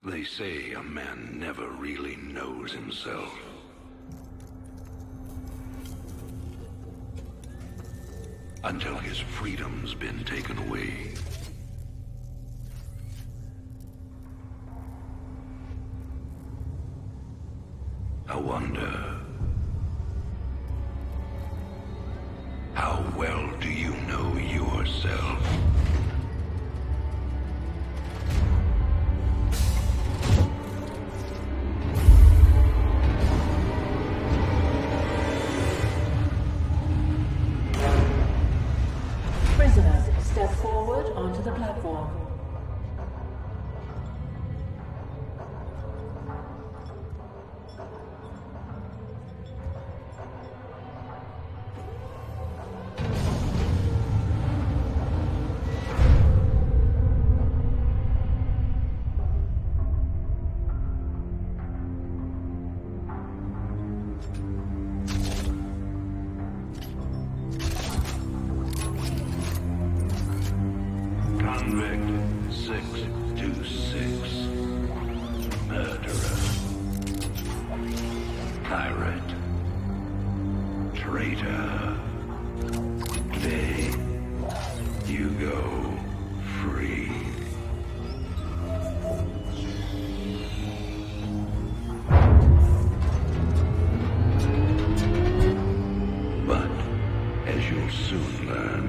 They say a man never really knows himself. Until his freedom's been taken away. I wonder, how well do you know yourself? Prisoners, step forward onto the platform. Convict 626. Murderer. Pirate. Traitor. Today, you go free. But, as you'll soon learn,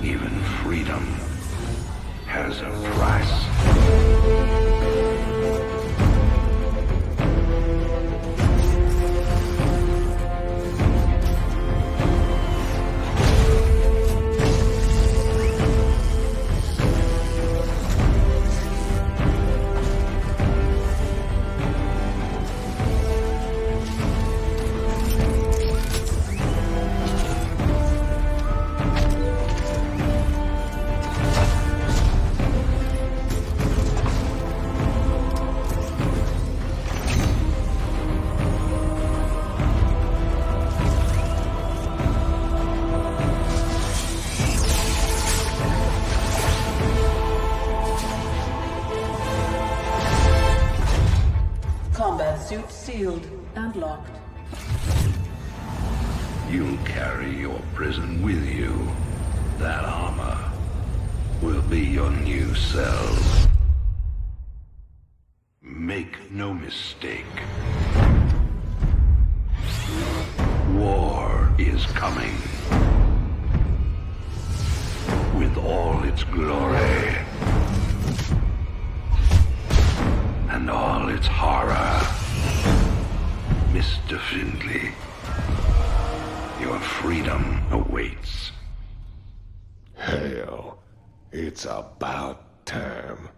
even freedom has a price. Combat suit sealed and locked. You'll carry your prison with you. That armor will be your new cell. Make no mistake. War is coming. With all its glory. And all its horror. Mr. Findlay, your freedom awaits. Hell, it's about time.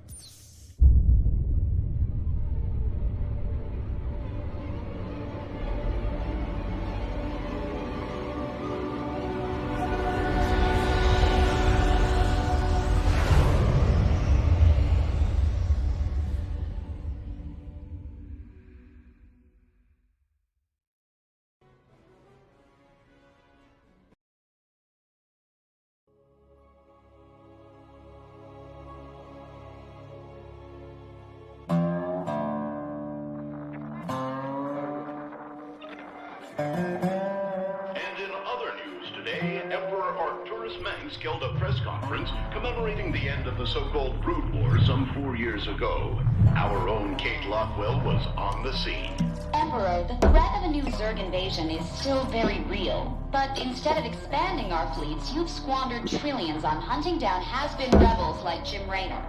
Held a press conference commemorating the end of the so-called Brood War some 4 years ago. Our own Kate Lockwell was on the scene. Emperor, the threat of a new Zerg invasion is still very real. But instead of expanding our fleets, you've squandered trillions on hunting down has-been rebels like Jim Raynor.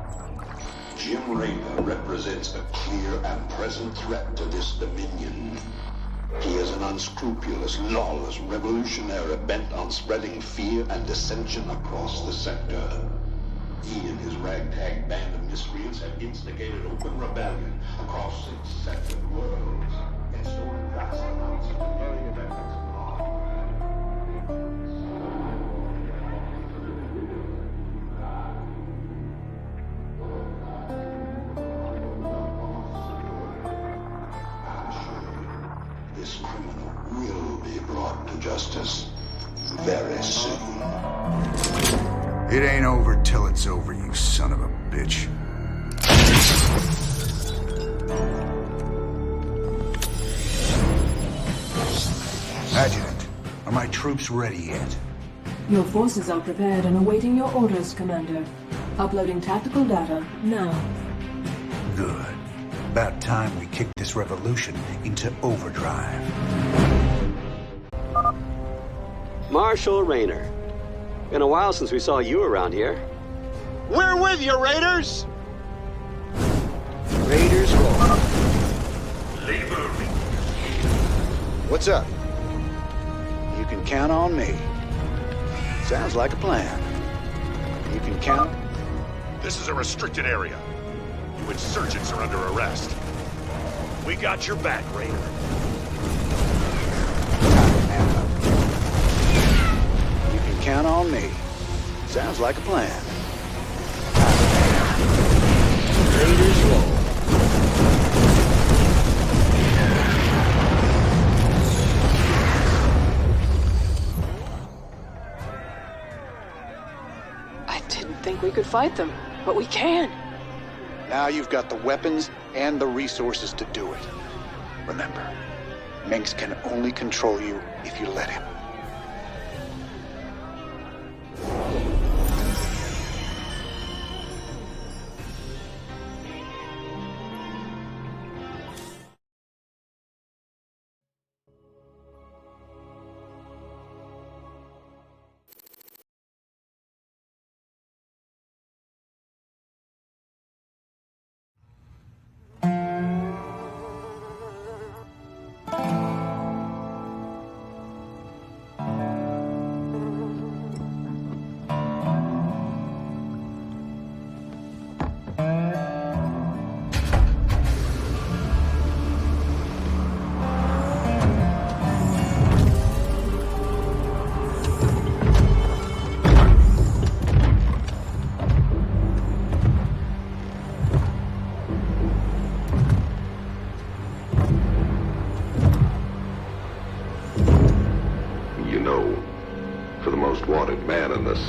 Jim Raynor represents a clear and present threat to this dominion. He is an unscrupulous, lawless revolutionary bent on spreading fear and dissension across the sector. He and his ragtag band of miscreants have instigated open rebellion across 6 separate worlds and stolen vast amounts of the very weapons of law. This criminal will be brought to justice very soon. It ain't over till it's over, you son of a bitch. Adjutant, are my troops ready yet? Your forces are prepared and awaiting your orders, Commander. Uploading tactical data now. Good. About time we kicked this revolution into overdrive. Marshal Rayner. Been a while since we saw you around here. We're with you, Raiders! Raiders roll. What's up? You can count on me. Sounds like a plan. You can count... This is a restricted area. You insurgents are under arrest. We got your back, Raider. You can count on me. Sounds like a plan. Raiders roll. I didn't think we could fight them, but we can. Now you've got the weapons and the resources to do it. Remember, Minx can only control you if you let him.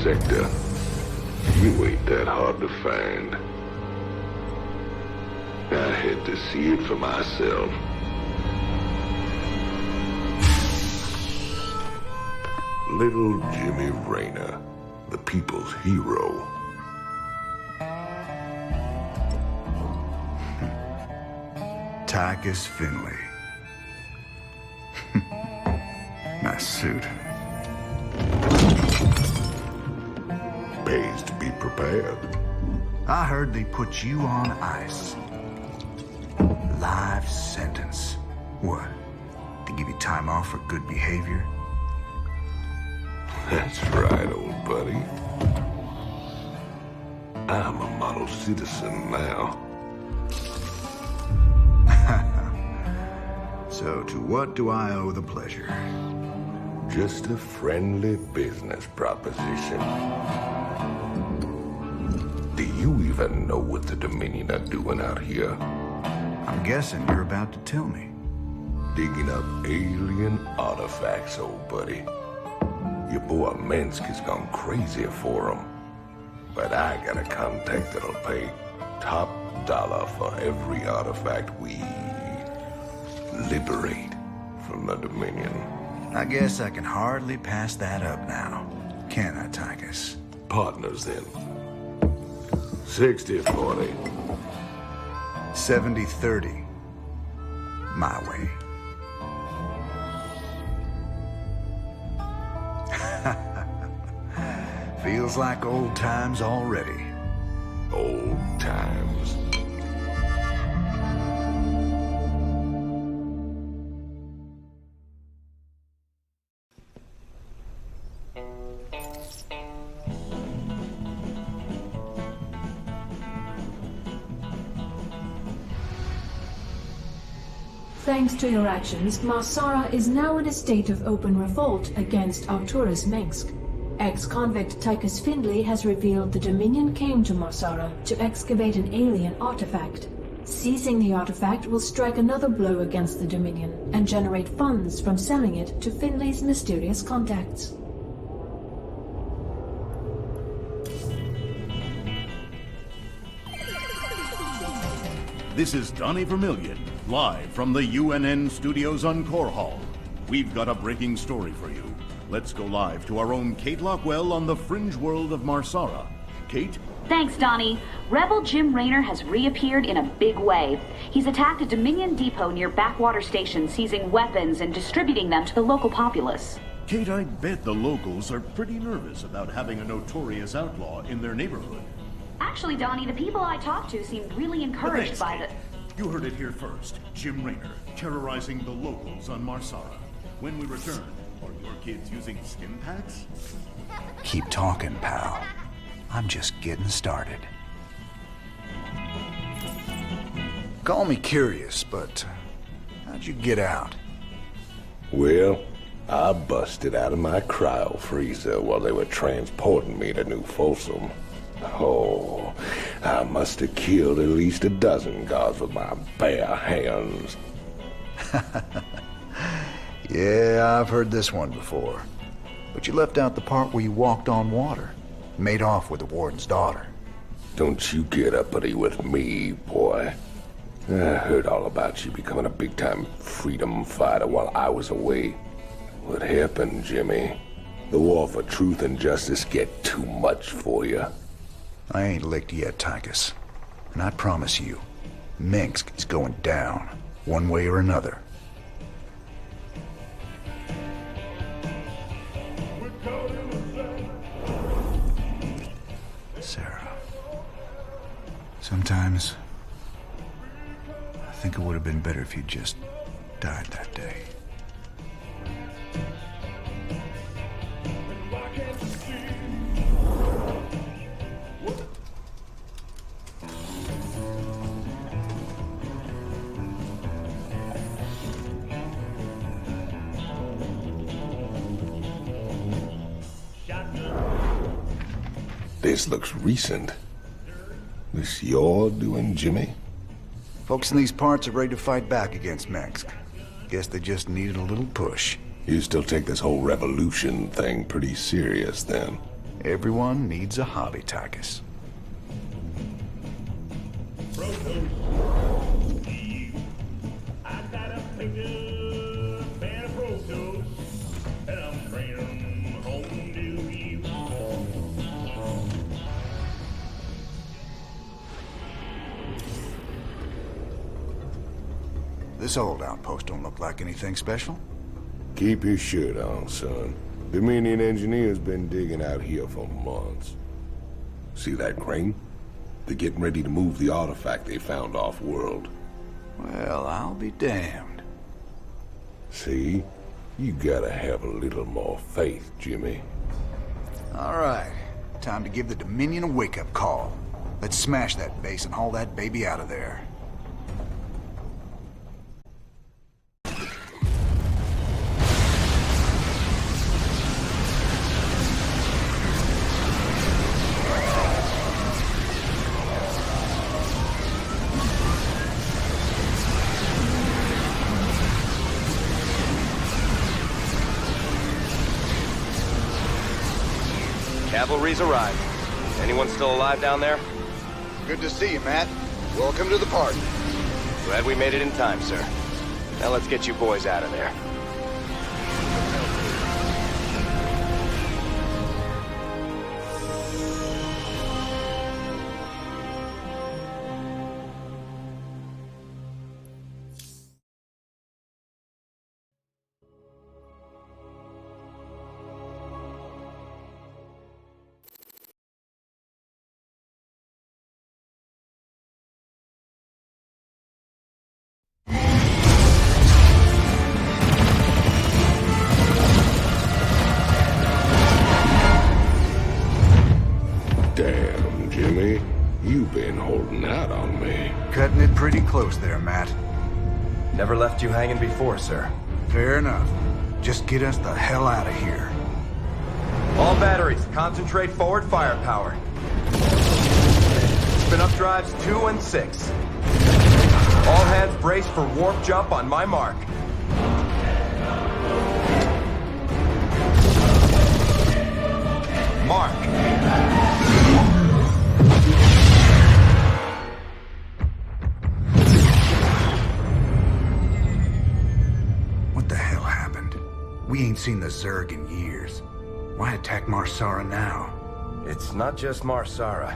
Sector. You ain't that hard to find. I had to see it for myself. Little Jimmy Rayner, the people's hero. Tychus Finley. Nice suit. Pays to be prepared. I heard they put you on ice. Life sentence. What? To give you time off for good behavior? That's right, old buddy. I'm a model citizen now. So to what do I owe the pleasure? Just a friendly business proposition. Do you even know what the Dominion are doing out here? I'm guessing you're about to tell me. Digging up alien artifacts, old buddy. Your boy Minsk has gone crazy for them. But I got a contact that'll pay top dollar for every artifact we liberate from the Dominion. I guess I can hardly pass that up now. Can I, Tychus? Partners, then. 60-40. 70-30. My way. Feels like old times already. Old times. Thanks to your actions, Marsara is now in a state of open revolt against Arcturus Minsk. Ex-convict Tychus Finley has revealed the Dominion came to Marsara to excavate an alien artifact. Seizing the artifact will strike another blow against the Dominion and generate funds from selling it to Finley's mysterious contacts. This is Donnie Vermillion, live from the UNN studios on Core Hall. We've got a breaking story for you. Let's go live to our own Kate Lockwell on the fringe world of Marsara. Kate? Thanks, Donnie. Rebel Jim Raynor has reappeared in a big way. He's attacked a Dominion depot near Backwater Station, seizing weapons and distributing them to the local populace. Kate, I bet the locals are pretty nervous about having a notorious outlaw in their neighborhood. Actually, Donnie, the people I talked to seemed really encouraged by the... You heard it here first. Jim Raynor, terrorizing the locals on Marsara. When we return, are your kids using stim packs? Keep talking, pal. I'm just getting started. Call me curious, but how'd you get out? Well, I busted out of my cryo freezer while they were transporting me to New Folsom. Oh, I must have killed at least a dozen guards with my bare hands. Yeah, I've heard this one before. But you left out the part where you walked on water. Made off with the warden's daughter. Don't you get uppity with me, boy. I heard all about you becoming a big-time freedom fighter while I was away. What happened, Jimmy? The war for truth and justice get too much for you. I ain't licked yet, Tychus. And I promise you, Minsk is going down, one way or another. Sarah. Sometimes, I think it would have been better if you just died that day. This looks recent. This you're doing, Jimmy? Folks in these parts are ready to fight back against Minsk. Guess they just needed a little push. You still take this whole revolution thing pretty serious, then? Everyone needs a hobby, Tychus. This old outpost don't look like anything special. Keep your shirt on, son. Dominion engineers been digging out here for months. See that crane? They're getting ready to move the artifact they found off-world. Well, I'll be damned. See? You gotta have a little more faith, Jimmy. All right. Time to give the Dominion a wake-up call. Let's smash that base and haul that baby out of there. Cavalry's arrived. Anyone still alive down there? Good to see you, Matt. Welcome to the party. Glad we made it in time, sir. Now let's get you boys out of there. Damn, Jimmy. You've been holding out on me. Cutting it pretty close there, Matt. Never left you hanging before, sir. Fair enough. Just get us the hell out of here. All batteries, concentrate forward firepower. Spin up drives 2 and 6. All hands brace for warp jump on my mark. Mark. seen the Zerg in years. Why attack Marsara now? It's not just Marsara.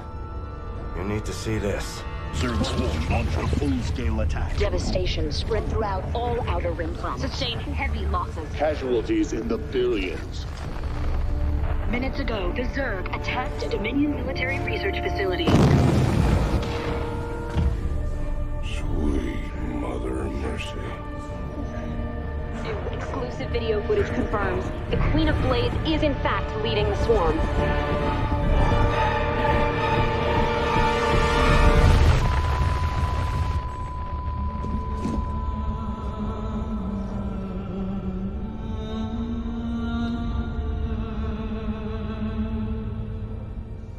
You need to see this. Zerg swarm launch a full-scale attack. Devastation spread throughout all Outer Rim planets. Sustained heavy losses. Casualties in the billions. Minutes ago, the Zerg attacked a Dominion military research facility. Sweet Mother of Mercy. New exclusive video footage confirms the Queen of Blades is in fact leading the swarm.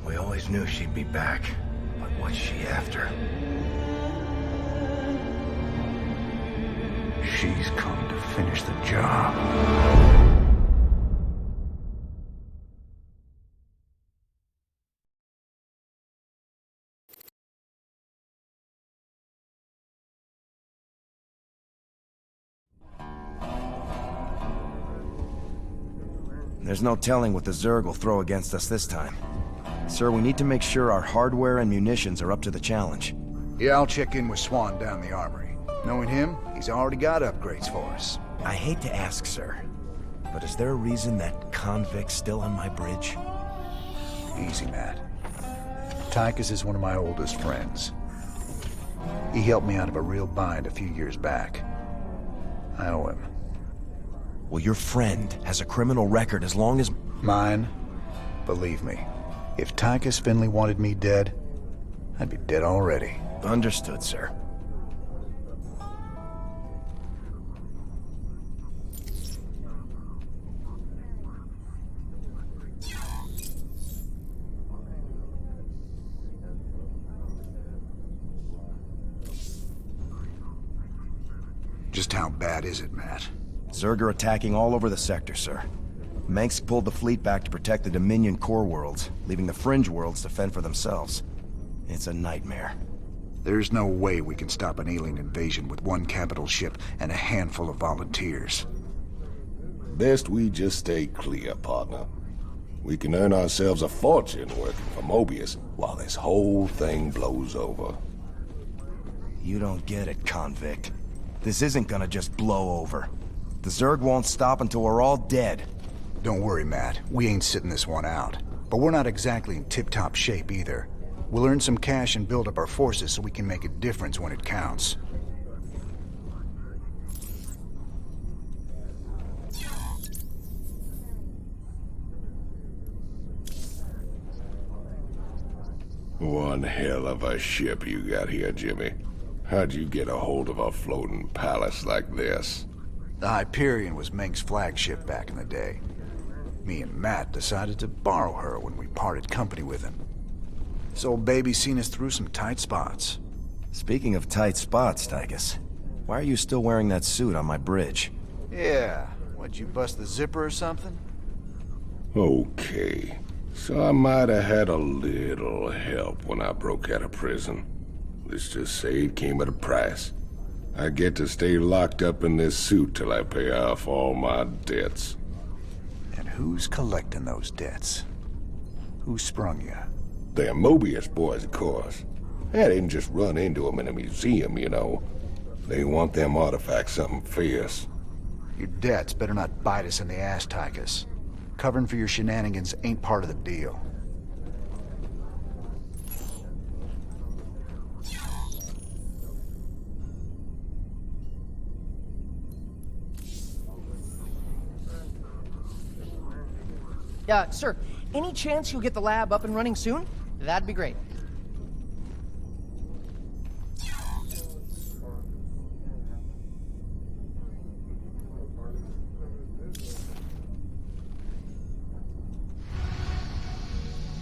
We always knew she'd be back, but what's she after? She's come to finish the job. There's no telling what the Zerg will throw against us this time. Sir, we need to make sure our hardware and munitions are up to the challenge. Yeah, I'll check in with Swan down the armory. Knowing him, he's already got upgrades for us. I hate to ask, sir, but is there a reason that convict's still on my bridge? Easy, Matt. Tychus is one of my oldest friends. He helped me out of a real bind a few years back. I owe him. Well, your friend has a criminal record as long as... Mine? Believe me, if Tychus Finley wanted me dead, I'd be dead already. Understood, sir. Just how bad is it, Matt? Zerg are attacking all over the sector, sir. Mengsk pulled the fleet back to protect the Dominion core worlds, leaving the fringe worlds to fend for themselves. It's a nightmare. There's no way we can stop an alien invasion with one capital ship and a handful of volunteers. Best we just stay clear, partner. We can earn ourselves a fortune working for Mobius while this whole thing blows over. You don't get it, convict. This isn't gonna just blow over. The Zerg won't stop until we're all dead. Don't worry, Matt. We ain't sitting this one out. But we're not exactly in tip-top shape either. We'll earn some cash and build up our forces so we can make a difference when it counts. One hell of a ship you got here, Jimmy. How'd you get a hold of a floating palace like this? The Hyperion was Mengsk's flagship back in the day. Me and Matt decided to borrow her when we parted company with him. This old baby's seen us through some tight spots. Speaking of tight spots, Tychus, why are you still wearing that suit on my bridge? Yeah, what'd you bust the zipper or something? Okay, so I might have had a little help when I broke out of prison. Let's just say it came at a price. I get to stay locked up in this suit till I pay off all my debts. And who's collecting those debts? Who sprung you? They're Mobius boys, of course. I didn't just run into them in a museum, you know. They want them artifacts something fierce. Your debts better not bite us in the ass, Tychus. Covering for your shenanigans ain't part of the deal. Sir, any chance you'll get the lab up and running soon? That'd be great.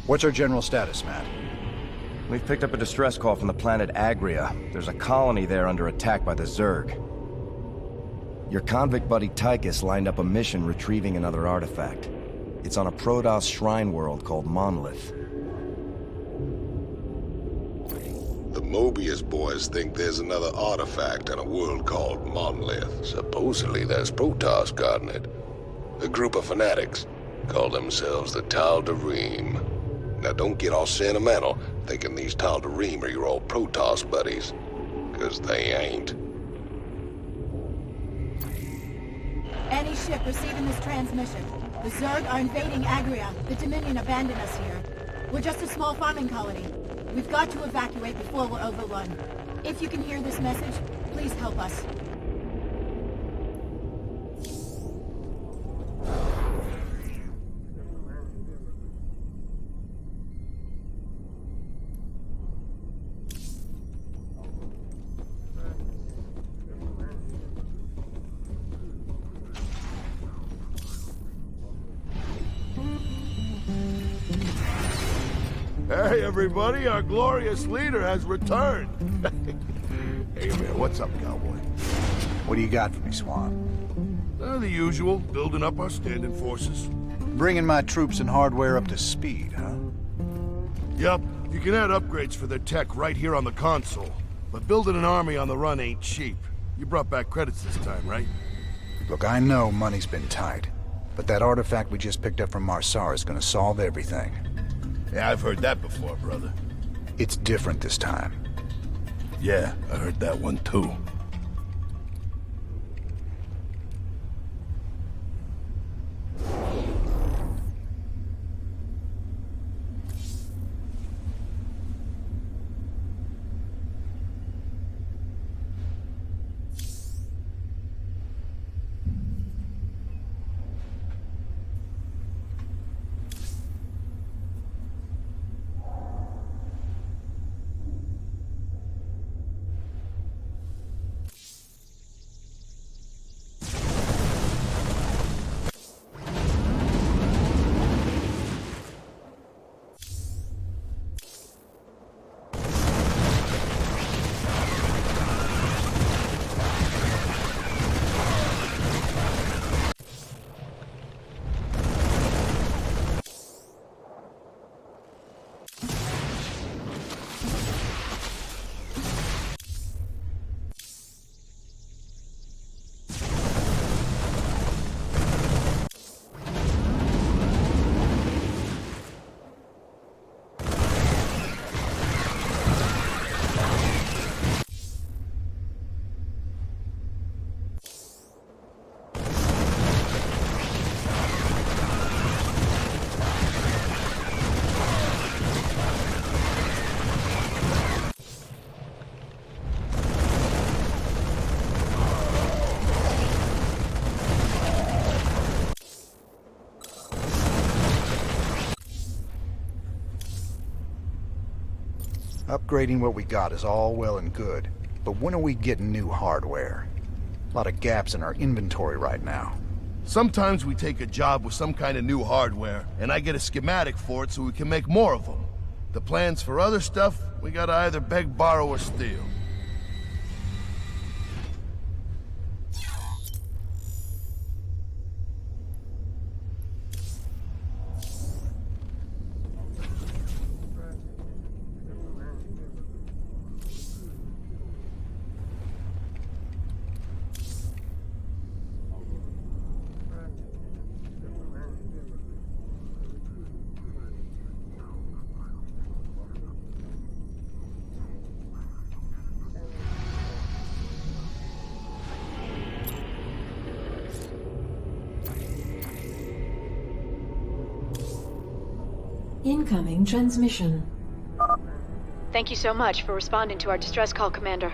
What's our general status, Matt? We've picked up a distress call from the planet Agria. There's a colony there under attack by the Zerg. Your convict buddy Tychus lined up a mission retrieving another artifact. It's on a Protoss shrine world called Monolith. The Mobius boys think there's another artifact on a world called Monolith. Supposedly there's Protoss guarding it. A group of fanatics. Call themselves the Tal'Darim. Now don't get all sentimental, thinking these Tal'Darim are your old Protoss buddies. 'Cause they ain't. Any ship receiving this transmission. The Zerg are invading Agria. The Dominion abandoned us here. We're just a small farming colony. We've got to evacuate before we're overrun. If you can hear this message, please help us. Hey, everybody, our glorious leader has returned. Hey, man, what's up, cowboy? What do you got for me, Swan? The usual, building up our standing forces. Bringing my troops and hardware up to speed, huh? Yup, you can add upgrades for their tech right here on the console. But building an army on the run ain't cheap. You brought back credits this time, right? Look, I know money's been tight, but that artifact we just picked up from Marsara is gonna solve everything. Yeah, I've heard that before, brother. It's different this time. Yeah, I heard that one too. Upgrading what we got is all well and good, but when are we getting new hardware? A lot of gaps in our inventory right now. Sometimes we take a job with some kind of new hardware, and I get a schematic for it so we can make more of them. The plans for other stuff, we gotta either beg, borrow, or steal. Incoming transmission. Thank you so much for responding to our distress call, Commander.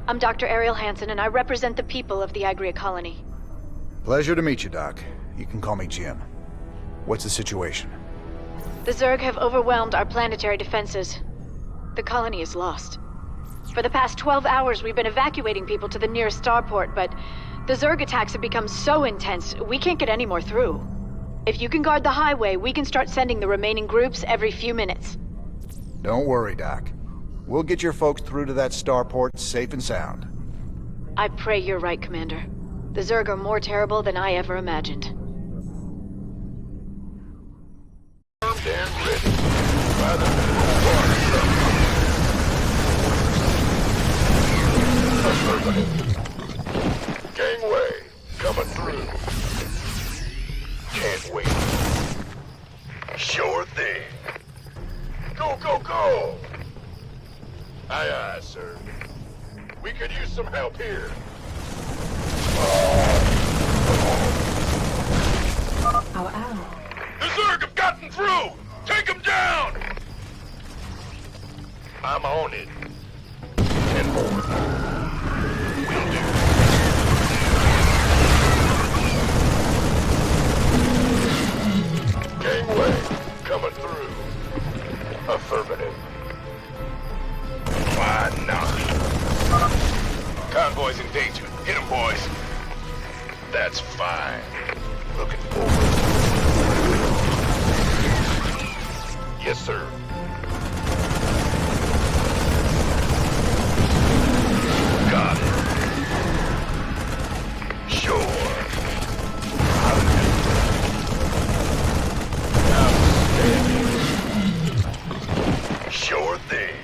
I'm Dr. Ariel Hansen, and I represent the people of the Agria colony. Pleasure to meet you, Doc. You can call me Jim. What's the situation? The Zerg have overwhelmed our planetary defenses. The colony is lost. For the past 12 hours, we've been evacuating people to the nearest starport, but the Zerg attacks have become so intense, we can't get any more through. If you can guard the highway, we can start sending the remaining groups every few minutes. Don't worry, Doc. We'll get your folks through to that starport safe and sound. I pray you're right, Commander. The Zerg are more terrible than I ever imagined. Gangway, coming through. go, go! Aye, aye, sir. We could use some help here. Our ally. The Zerg have gotten through! Take them down! I'm on it. 10 more. Will do. Gangway, coming through. Affirmative. Why not? Convoy's in danger. Hit him, boys. That's fine. Looking forward. Yes, sir. Got it. Sure. Outstanding. Sure thing.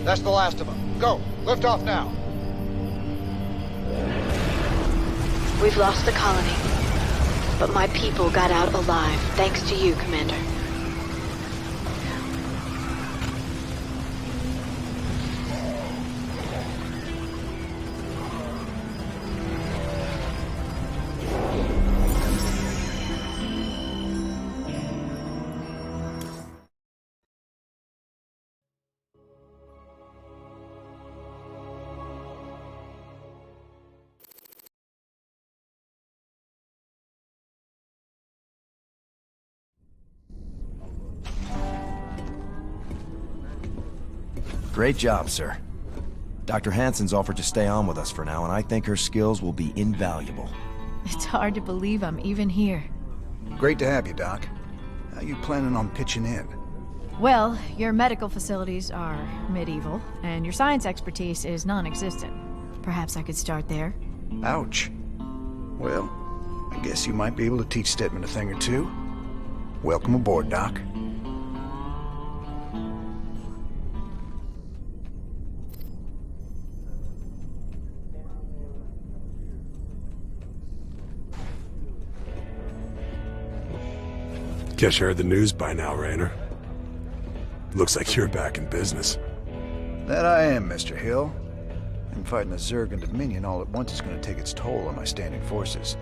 That's the last of them. Go! Lift off now! We've lost the colony. But my people got out alive, thanks to you, Commander. Great job, sir. Dr. Hansen's offered to stay on with us for now, and I think her skills will be invaluable. It's hard to believe I'm even here. Great to have you, Doc. How you planning on pitching in? Well, your medical facilities are medieval, and your science expertise is non-existent. Perhaps I could start there. Ouch. Well, I guess you might be able to teach Stedman a thing or two. Welcome aboard, Doc. Guess you heard the news by now, Raynor. Looks like you're back in business. That I am, Mr. Hill. And fighting the Zerg and Dominion all at once is going to take its toll on my standing forces.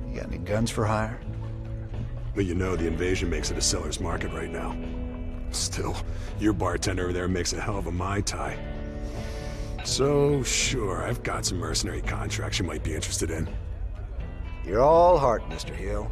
You got any guns for hire? Well, you know the invasion makes it a seller's market right now. Still, your bartender over there makes a hell of a Mai Tai. So, sure, I've got some mercenary contracts you might be interested in. You're all heart, Mr. Hill.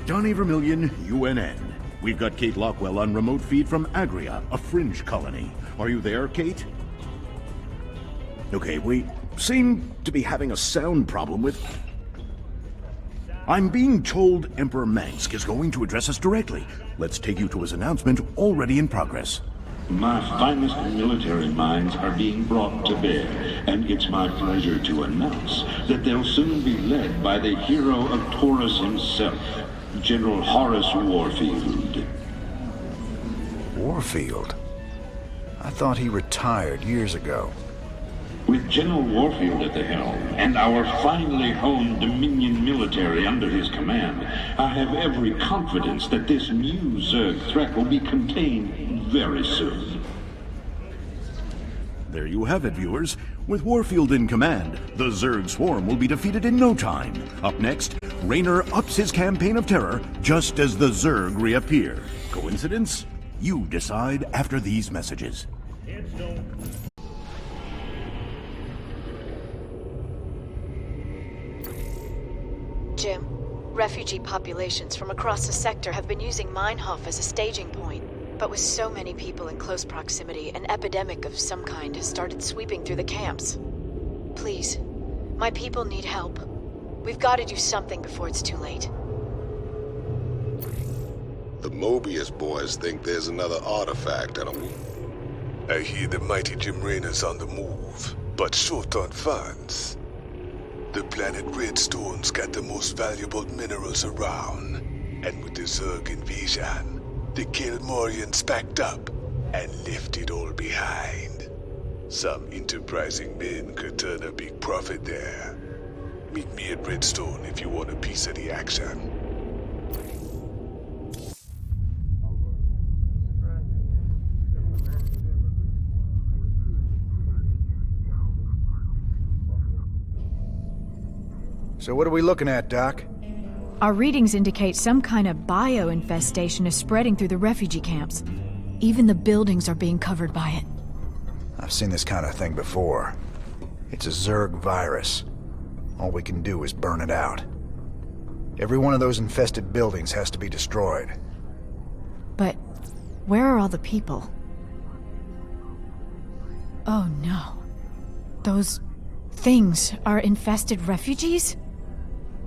Donnie Vermillion, UNN. We've got Kate Lockwell on remote feed from Agria, a fringe colony. Are you there, Kate? Okay, we seem to be having a sound problem with... I'm being told Emperor Mengsk is going to address us directly. Let's take you to his announcement, already in progress. My finest military minds are being brought to bear, and it's my pleasure to announce that they'll soon be led by the hero of Taurus himself, General Horace Warfield. Warfield? I thought he retired years ago. With General Warfield at the helm, and our finely honed Dominion military under his command, I have every confidence that this new Zerg threat will be contained very soon. There you have it, viewers. With Warfield in command, the Zerg swarm will be defeated in no time. Up next, Raynor ups his campaign of terror just as the Zerg reappear. Coincidence? You decide after these messages. Jim, refugee populations from across the sector have been using Meinhof as a staging point. But with so many people in close proximity, an epidemic of some kind has started sweeping through the camps. Please, my people need help. We've got to do something before it's too late. The Mobius boys think there's another artifact on them. I hear the mighty Jim Raynor's on the move, but short on funds. The planet Redstone's got the most valuable minerals around, and with the Zerg invasion, the Kelmorians backed up and left it all behind. Some enterprising men could turn a big profit there. Meet me at Redstone if you want a piece of the action. So what are we looking at, Doc? Our readings indicate some kind of bio-infestation is spreading through the refugee camps. Even the buildings are being covered by it. I've seen this kind of thing before. It's a Zerg virus. All we can do is burn it out. Every one of those infested buildings has to be destroyed. But where are all the people? Oh no. Those things are infested refugees?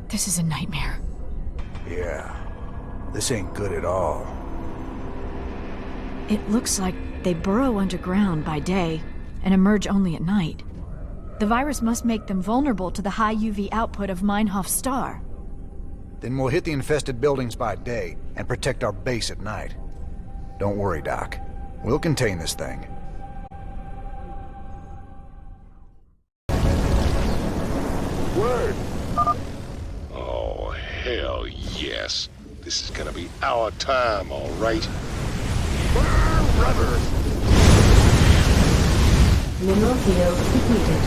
This is a nightmare. Yeah. This ain't good at all. It looks like they burrow underground by day and emerge only at night. The virus must make them vulnerable to the high UV output of Meinhof's star. Then we'll hit the infested buildings by day and protect our base at night. Don't worry, Doc. We'll contain this thing. Word! Oh, hell yes. This is gonna be our time, all right. Burn rubber! Mineral field depleted.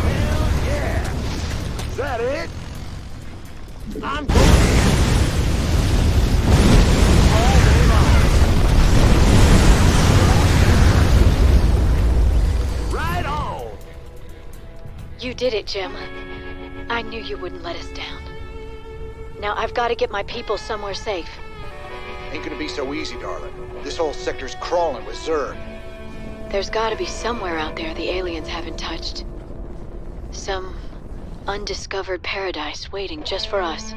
Hell yeah! Is that it? I'm going in! All day long! Right on! You did it, Jim. I knew you wouldn't let us down. Now I've got to get my people somewhere safe. Ain't gonna be so easy, darling. This whole sector's crawling with Zerg. There's got to be somewhere out there the aliens haven't touched. Some undiscovered paradise waiting just for us.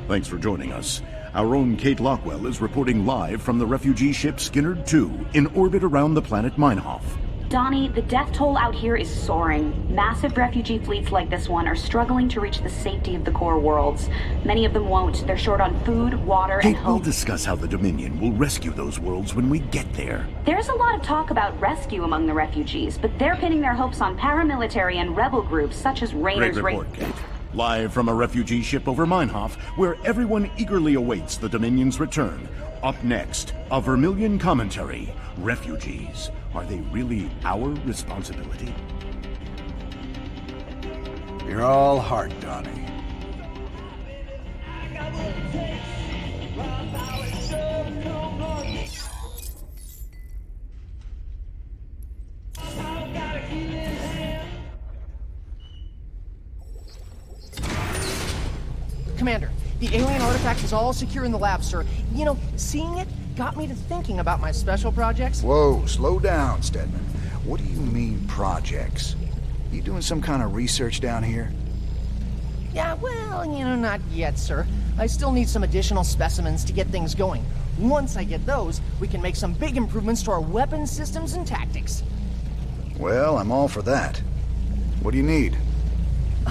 Thanks for joining us. Our own Kate Lockwell is reporting live from the refugee ship Skinnerd 2 in orbit around the planet Meinhof. Donnie, the death toll out here is soaring. Massive refugee fleets like this one are struggling to reach the safety of the core worlds. Many of them won't. They're short on food, water, and Kate, we'll hope. discuss how the Dominion will rescue those worlds when we get there. There's a lot of talk about rescue among the refugees, but they're pinning their hopes on paramilitary and rebel groups such as Raynor's... Great report, Kate. Live from a refugee ship over Meinhof, where everyone eagerly awaits the Dominion's return. Up next, a Vermilion commentary. Refugees. Are they really our responsibility? You're all heart, Donnie. Commander, the alien artifact is all secure in the lab, sir. You know, seeing it got me to thinking about my special projects. Whoa, slow down, Stedman. What do you mean, projects? You doing some kind of research down here? Yeah, well, you know, not yet, sir. I still need some additional specimens to get things going. Once I get those, we can make some big improvements to our weapon systems and tactics. Well, I'm all for that. What do you need?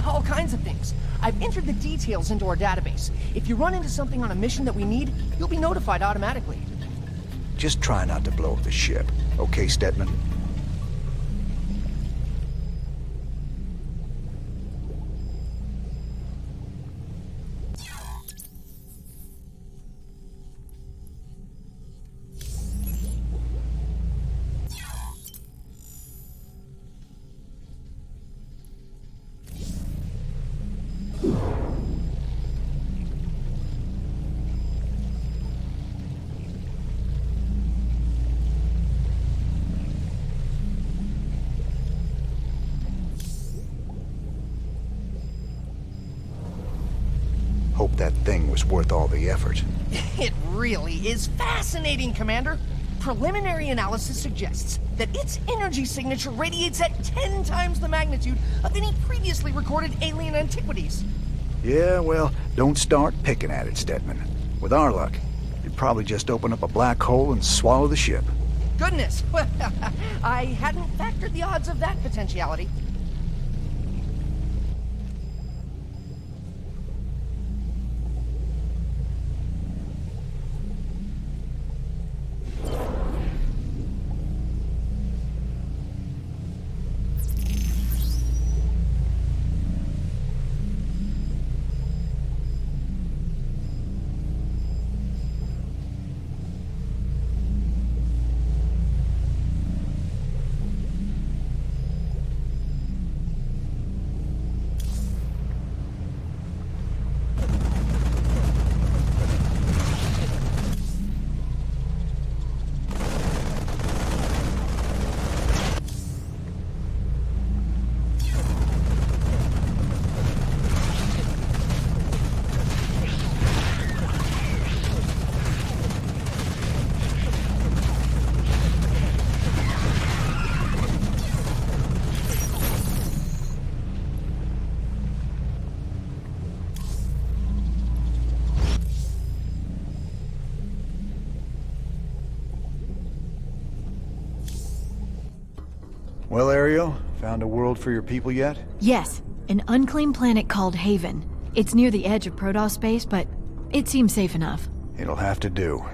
All kinds of things. I've entered the details into our database. If you run into something on a mission that we need, you'll be notified automatically. Just try not to blow up the ship, okay, Stetman? Hope that thing was worth all the effort. It really is fascinating, Commander. Preliminary analysis suggests that its energy signature radiates at 10 times the magnitude of any previously recorded alien antiquities. Yeah, well, don't start picking at it, Stetman. With our luck, you'd probably just open up a black hole and swallow the ship. Goodness! I hadn't factored the odds of that potentiality. Well, Ariel, found a world for your people yet? Yes, an unclaimed planet called Haven. It's near the edge of Protoss space, but it seems safe enough. It'll have to do.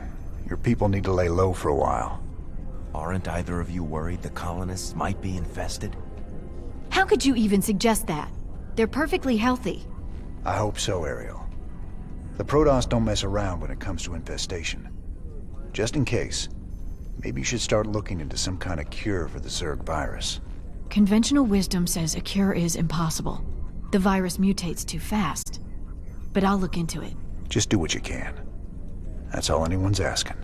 Your people need to lay low for a while. Aren't either of you worried the colonists might be infested? How could you even suggest that? They're perfectly healthy. I hope so, Ariel. The Protoss don't mess around when it comes to infestation. Just in case, maybe you should start looking into some kind of cure for the Zerg virus. Conventional wisdom says a cure is impossible. The virus mutates too fast. But I'll look into it. Just do what you can. That's all anyone's asking.